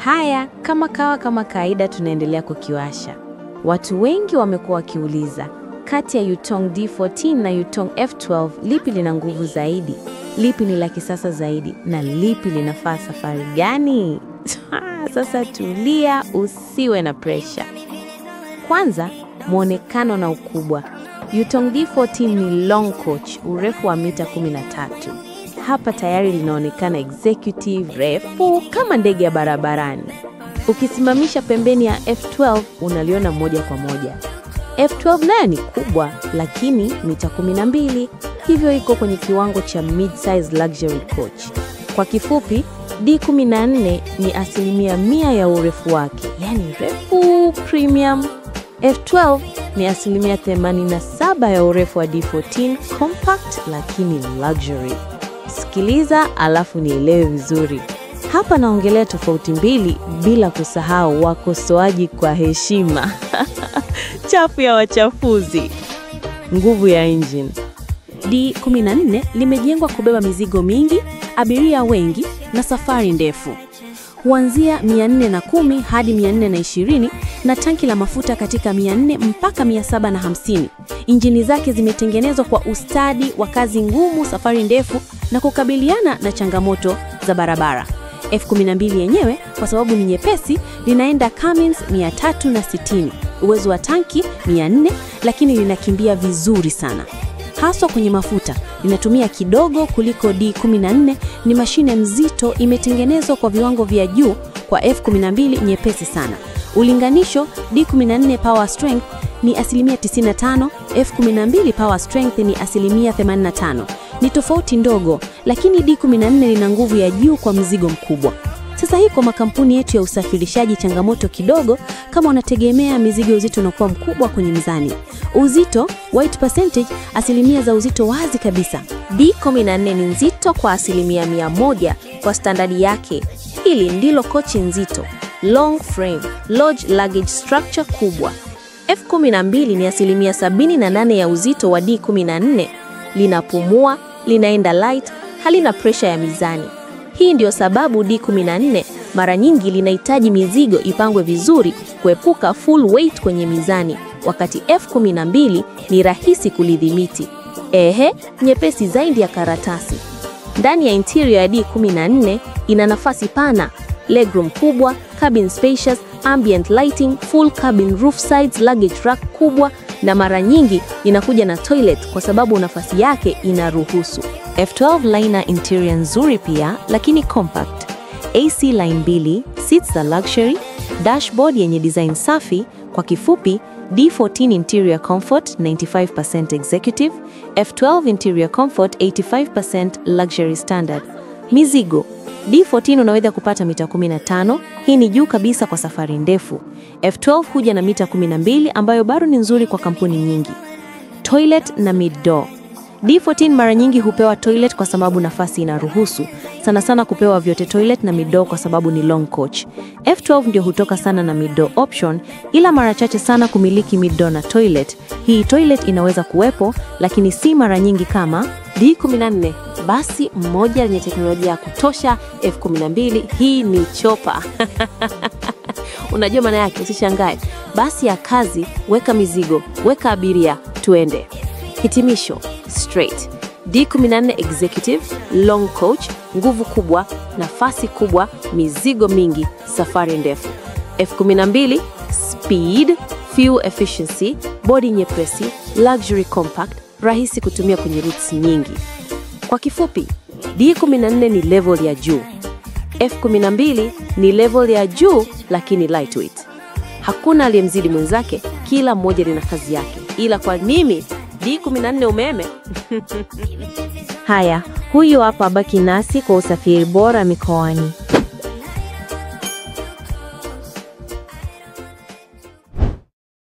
Haya, kama kawaida tunaendelea kukiwasha. Watu wengi wamekuwa wakiuliza, kati ya Yutong D14 na Yutong F12 lipi lina nguvu zaidi? Lipi ni la kisasa zaidi? Na lipi linafaa safari gani? Sasa tulia, usiwe na pressure. Kwanza, muonekano na ukubwa. Yutong D14 ni long coach, urefu wa mita 13. Hapa tayari linaonekana executive, refu kama ndege ya barabarani. Ukisimamisha pembeni ya F12 unaliona moja kwa moja. F12 nayo ni kubwa, lakini mita 12, hivyo iko kwenye kiwango cha mid-size luxury coach. Kwa kifupi, D14 ni 100% ya urefu wake, yani refu premium. F12 ni 87% ya urefu wa D14 compact, lakini luxury. Sikiliza alafu nielewe vizuri. Hapa naongelea tofauti mbili bila kusahau wakosoaji kwa heshima. Chafu ya wachafuzi. Nguvu ya engine. D14 limejengwa kubeba mizigo mingi, abiria wengi na safari ndefu. Huanzia 410 hadi 420 na tanki la mafuta katika 400 mpaka 750. Injini zake zimetengenezwa kwa ustadi wa kazi ngumu, safari ndefu na kukabiliana na changamoto za barabara. F12 yenyewe kwa sababu ni nyepesi linaenda Cummins 360. Uwezo wa tanki 400, lakini linakimbia vizuri sana. Haswa kwenye mafuta, linatumia kidogo kuliko D14, ni mashine mzito imetengenezwa kwa viwango vya juu kwa F12 nyepesi sana. Ulinganisho, D14 power strength ni 95%, F12 power strength ni 85%. Ni tofauti ndogo, lakini D14 lina nguvu ya juu kwa mzigo mkubwa. Sasa hii kwa makampuni yetu ya usafirishaji changamoto kidogo kama unategemea mizigo uzito unakuwa mkubwa kwenye mizani. Uzito, weight percentage, asilimia za uzito wazi kabisa. D14 ni nzito kwa 100% kwa standardi yake. Hili ndilo kochi nzito, long frame, large luggage structure kubwa. F12 ni 78% ya uzito wa D14. Linapumua, linaenda light, halina pressure ya mizani. Hii ndio sababu D14 mara nyingi linahitaji mizigo ipangwe vizuri kuepuka full weight kwenye mizani, wakati F12 ni rahisi kulidhibiti. Nyepesi zaidi ya karatasi. Ndani ya interior ya D14 ina nafasi pana, legroom kubwa, cabin spacious, ambient lighting, full cabin roof sides, luggage rack kubwa, na mara nyingi inakuja na toilet kwa sababu nafasi yake inaruhusu. F12 liner interior nzuri pia, lakini compact. AC line 2, seats za luxury, dashboard yenye design safi. Kwa kifupi, D14 interior comfort 95% executive, F12 interior comfort 85% luxury standard. Mizigo, D14 unaweza kupata mita 15, hii ni juu kabisa kwa safari ndefu. F12 huja na mita 12 ambayo bado ni nzuri kwa kampuni nyingi. Toilet na mid door. D14 mara nyingi hupewa toilet kwa sababu nafasi inaruhusu. Sana kupewa vyote toilet na mid door kwa sababu ni long coach. F12 ndio hutoka sana na mid door option, ila mara chache sana kumiliki mid door na toilet. Hii toilet inaweza kuwepo, lakini si mara nyingi kama D14. Basi mmoja yenye teknolojia ya kutosha, F12 hii ni chopa. Unajua maana yake, usishangae. Basi ya kazi, weka mizigo, weka abiria, tuende. Hitimisho, straight. D14 executive, long coach, nguvu kubwa, nafasi kubwa, mizigo mingi, safari ndefu. F12 speed, fuel efficiency, body nyepesi, luxury compact, rahisi kutumia kwenye routes nyingi. Kwa kifupi, D14 ni level ya juu. F12 ni level ya juu lakini lightweight. Hakuna aliyemzidi mwenzake, kila mmoja lina kazi yake. Ila kwa mimi D14 umeme. Haya, huyu hapa baki nasi kwa usafiri bora mikoani.